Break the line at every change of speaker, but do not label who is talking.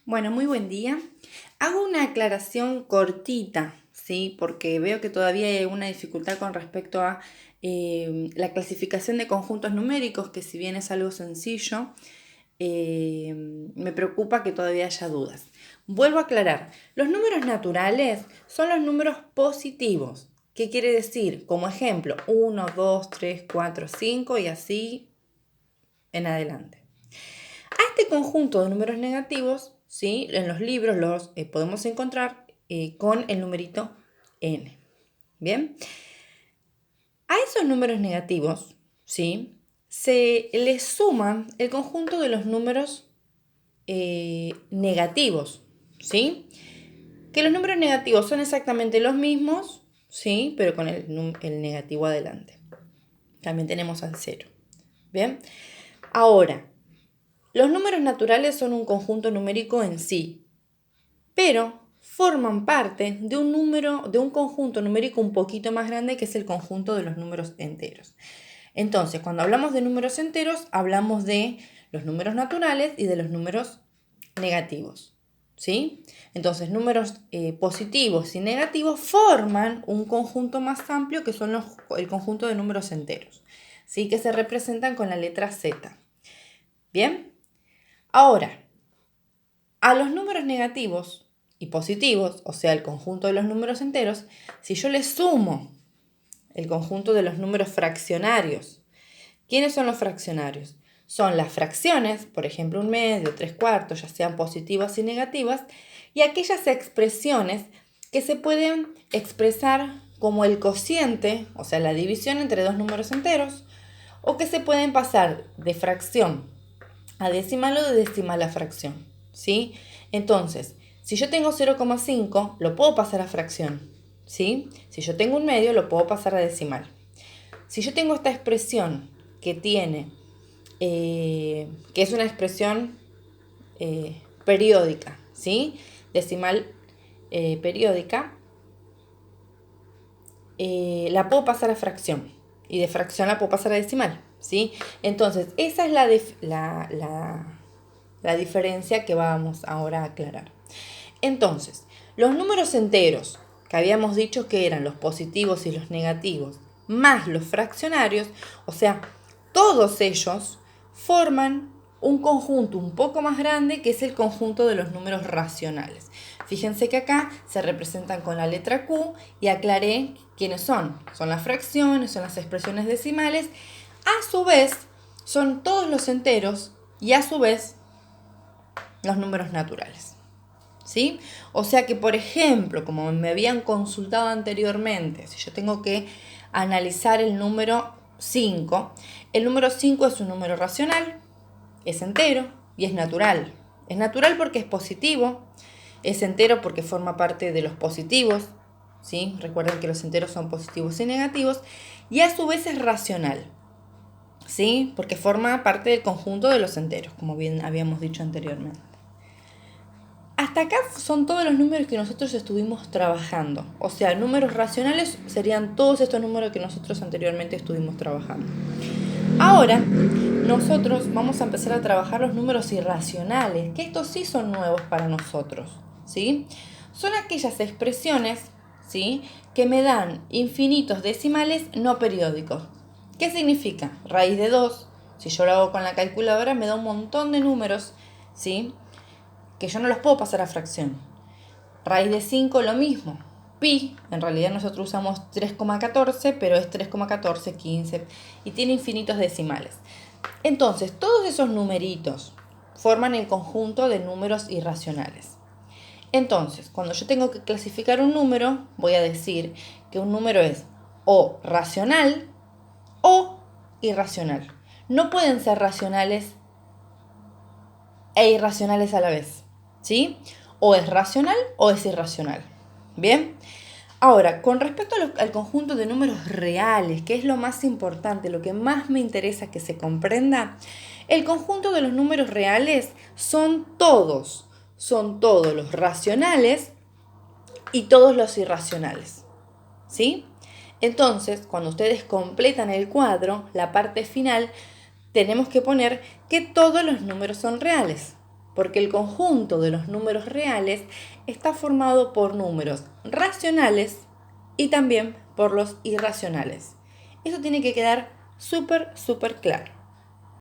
Bueno, muy buen día. Hago una aclaración cortita, ¿sí? Porque veo que todavía hay una dificultad con respecto a la clasificación de conjuntos numéricos, que si bien es algo sencillo, me preocupa que todavía haya dudas. Vuelvo a aclarar, los números naturales son los números positivos. ¿Qué quiere decir? Como ejemplo, 1, 2, 3, 4, 5 y así en adelante. A este conjunto de números negativos, ¿sí? En los libros los podemos encontrar con el numerito n. Bien, a esos números negativos, ¿sí? Se les suma el conjunto de los números negativos, ¿sí? Que los números negativos son exactamente los mismos, ¿sí? Pero con el negativo adelante. También tenemos al 0. Bien, ahora, los números naturales son un conjunto numérico en sí, pero forman parte de un conjunto numérico un poquito más grande, que es el conjunto de los números enteros. Entonces, cuando hablamos de números enteros, hablamos de los números naturales y de los números negativos, ¿sí? Entonces, números positivos y negativos forman un conjunto más amplio, que son el conjunto de números enteros, ¿sí? Que se representan con la letra Z. ¿Bien? Ahora, a los números negativos y positivos, o sea, el conjunto de los números enteros, si yo les sumo el conjunto de los números fraccionarios, ¿quiénes son los fraccionarios? Son las fracciones, por ejemplo, 1/2, 3/4, ya sean positivas y negativas, y aquellas expresiones que se pueden expresar como el cociente, o sea, la división entre dos números enteros, o que se pueden pasar de fracción a decimal o de decimal a fracción, ¿sí? Entonces, si yo tengo 0,5, lo puedo pasar a fracción, ¿sí? Si yo tengo 1/2, lo puedo pasar a decimal. Si yo tengo esta expresión que tiene, que es una expresión periódica, ¿sí? Decimal periódica, la puedo pasar a fracción y de fracción la puedo pasar a decimal, ¿sí? Entonces, esa es la diferencia que vamos ahora a aclarar. Entonces, los números enteros, que habíamos dicho que eran los positivos y los negativos, más los fraccionarios, o sea, todos ellos forman un conjunto un poco más grande, que es el conjunto de los números racionales. Fíjense que acá se representan con la letra Q y aclaré quiénes son. Son las fracciones, son las expresiones decimales. A su vez, son todos los enteros y a su vez los números naturales, ¿sí? O sea que, por ejemplo, como me habían consultado anteriormente, si yo tengo que analizar el número 5, el número 5 es un número racional, es entero y es natural. Es natural porque es positivo, es entero porque forma parte de los positivos, ¿sí? Recuerden que los enteros son positivos y negativos, y a su vez es racional, ¿sí? Porque forma parte del conjunto de los enteros, como bien habíamos dicho anteriormente. Hasta acá son todos los números que nosotros estuvimos trabajando. O sea, números racionales serían todos estos números que nosotros anteriormente estuvimos trabajando. Ahora, nosotros vamos a empezar a trabajar los números irracionales, que estos sí son nuevos para nosotros, ¿sí? Son aquellas expresiones, ¿sí?, que me dan infinitos decimales no periódicos. ¿Qué significa? Raíz de 2, si yo lo hago con la calculadora, me da un montón de números, ¿sí?, que yo no los puedo pasar a fracción. Raíz de 5, lo mismo. Pi, en realidad nosotros usamos 3,14, pero es 3,14, 15 y tiene infinitos decimales. Entonces, todos esos numeritos forman el conjunto de números irracionales. Entonces, cuando yo tengo que clasificar un número, voy a decir que un número es o racional o irracional. No pueden ser racionales e irracionales a la vez, ¿sí? O es racional o es irracional. Bien, ahora, con respecto al conjunto de números reales, que es lo más importante, lo que más me interesa que se comprenda, el conjunto de los números reales son todos los racionales y todos los irracionales, ¿sí? Entonces, cuando ustedes completan el cuadro, la parte final, tenemos que poner que todos los números son reales. porque el conjunto de los números reales está formado por números racionales y también por los irracionales. Eso tiene que quedar súper claro.